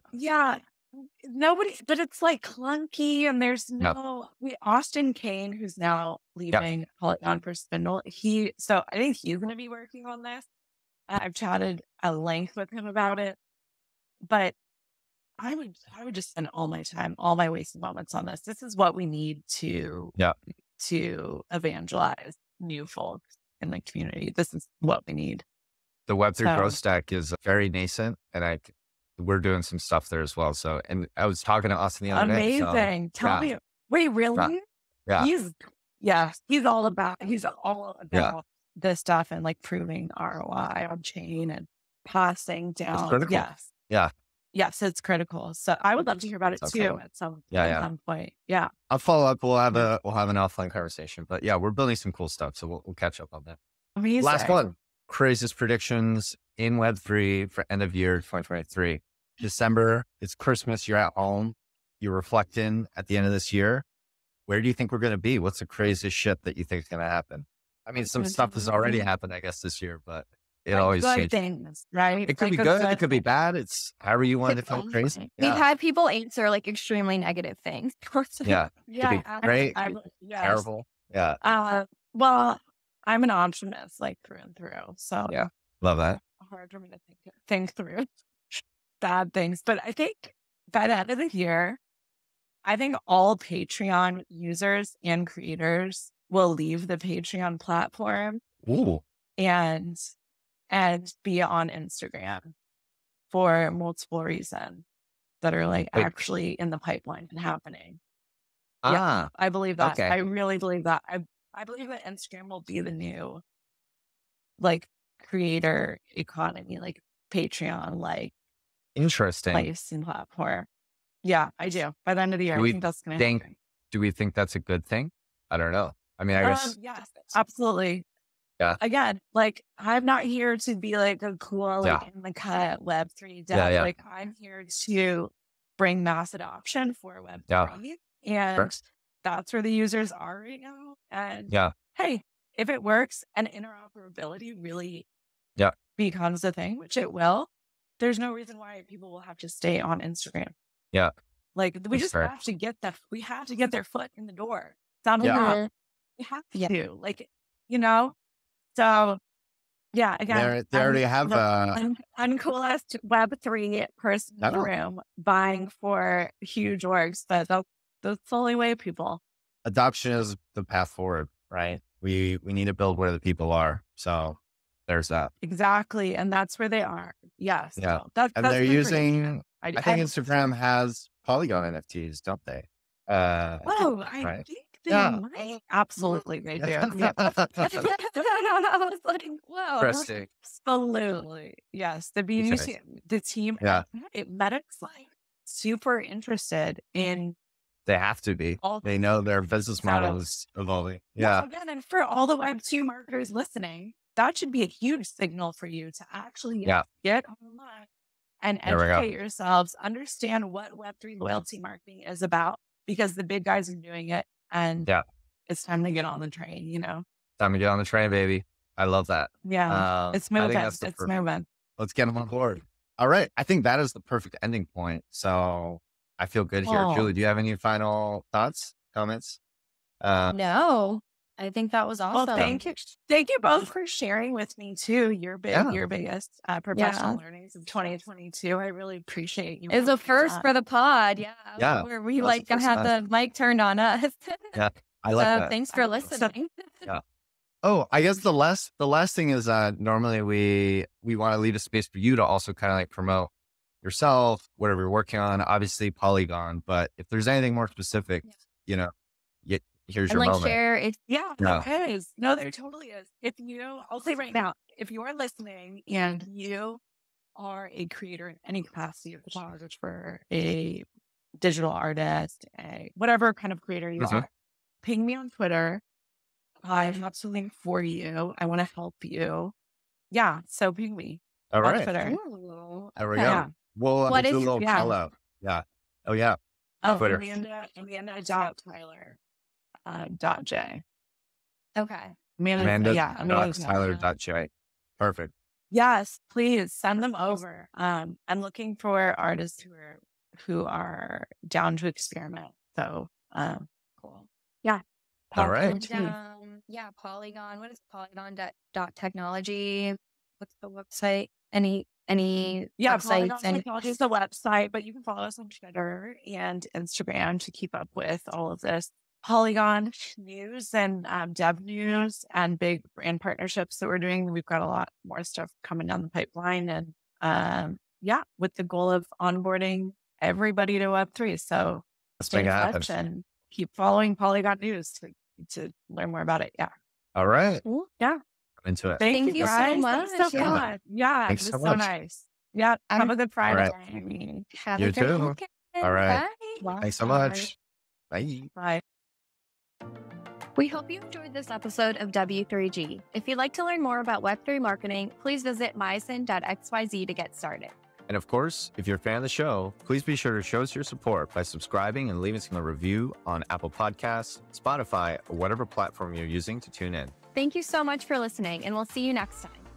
Nobody, but it's like clunky and there's Austin Kane, who's now leaving Polygon for Spindle. So I think he's going to be working on this. I've chatted at length with him about it, but I would just spend all my time, all my wasted moments on this. This is what we need to evangelize new folks in the community. This is what we need. The Web3 growth stack is very nascent, and we're doing some stuff there as well. So, and I was talking to Austin the other day. Amazing. Tell me, wait, really? Yeah. He's all about this stuff and like proving ROI on chain and passing down. Yes. Yeah. Yes, it's critical. So I would love to hear about it too at some point. Yeah. I'll follow up. We'll have an offline conversation, but we're building some cool stuff. So we'll catch up on that. Amazing. Last one. Craziest predictions in Web3 for end of year 2023. December, it's Christmas. You're at home. You're reflecting at the end of this year. Where do you think we're going to be? What's the craziest shit that you think is going to happen? I mean, some stuff has already happened, I guess, this year, but it always changes. Things, right? It could be good. It could be bad. It's however you want it to feel crazy. We've had people answer like extremely negative things. Yeah. Could be great. Terrible. Yeah. Well, I'm an optimist, like through and through. So love that. Hard for me to think through bad things, but I think by the end of the year, I think all Patreon users and creators will leave the Patreon platform and be on Instagram for multiple reasons that are like actually in the pipeline and happening. Yeah, I believe that. Okay. I really believe that. I believe that Instagram will be the new like creator economy, like Patreon, like interesting place and platform. Yeah, I do. By the end of the year, I think that's going to happen. Do we think that's a good thing? I don't know. I mean, I guess. Yes, absolutely. Yeah. Again, like I'm not here to be like a cool, like in the cut Web3 dev. Like I'm here to bring mass adoption for Web3. And that's where the users are right now. And hey, if it works and interoperability really becomes a thing, which it will, there's no reason why people will have to stay on Instagram. Yeah. Like we just have to get we have to get their foot in the door. We have to, like, so again, they already have uncoolest Web3 person in the room buying for huge orgs, but that's the only way, people. Adoption is the path forward, right? We need to build where the people are. So there's that. Exactly. And that's where they are. Yes. Yeah. So they're using, I think Instagram has Polygon NFTs, don't they? Oh, I right. think they Yeah. might. Absolutely, they do. Yeah. I was like, whoa. Interesting. Absolutely. Yes. The BDC, the team Yeah. at Medic's like super interested in They have to be. all They know their business model is evolving. Yeah. Again, and for all the Web2 marketers listening, that should be a huge signal for you to actually get online and There we go. educate yourselves, understand what Web3 loyalty marketing is about, because the big guys are doing it and it's time to get on the train, you know? Time to get on the train, baby. I love that. Yeah. It's moving. It's moving. Let's get them on board. All right. I think that is the perfect ending point. So I feel good here. Julie, do you have any final thoughts, comments? No, I think that was awesome. Well, thank you. Thank you both for sharing with me too your biggest professional learnings of 2022. I really appreciate you. It was a first for the pod. Yeah. Where we like had the mic turned on us. Yeah. I like that. Thanks for listening. Yeah. Oh, I guess the last thing is normally we want to leave a space for you to also kind of like promote yourself, whatever you're working on, obviously Polygon, but if there's anything more specific, you know, here's your moment. Share it. There is. No, there totally is. I'll say right now, if you are listening and you are a creator in any capacity, a photographer, a digital artist, whatever kind of creator you are, ping me on Twitter. I have something for you. I want to help you. Yeah. So ping me. All right. On Twitter. There we go. Yeah. We'll do a little call out. Yeah. Oh, yeah. Twitter. Amanda.Tyler.J. Okay. Amanda.Tyler.J. Perfect. Yes, please send them over. I'm looking for artists who are down to experiment. So, cool. Yeah. All right. Polygon. What is Polygon.technology? What's the website? Any websites? Polygon Technology is the website, but you can follow us on Twitter and Instagram to keep up with all of this Polygon news and dev news and big brand partnerships that we're doing. We've got a lot more stuff coming down the pipeline, and with the goal of onboarding everybody to Web3. So stay in touch and keep following Polygon News to learn more about it. Yeah. All right. Cool. Yeah. I'm into it. Thank you so much. Thanks so much. Yeah. Thanks it so was so much. nice. Yeah. Have a good Friday. Right. Have you a great too. weekend. All right. Bye. Thanks so much. Bye. Bye. We hope you enjoyed this episode of W3G. If you'd like to learn more about Web3 marketing, please visit myosin.xyz to get started. And of course, if you're a fan of the show, please be sure to show us your support by subscribing and leaving us a review on Apple Podcasts, Spotify, or whatever platform you're using to tune in. Thank you so much for listening, and we'll see you next time.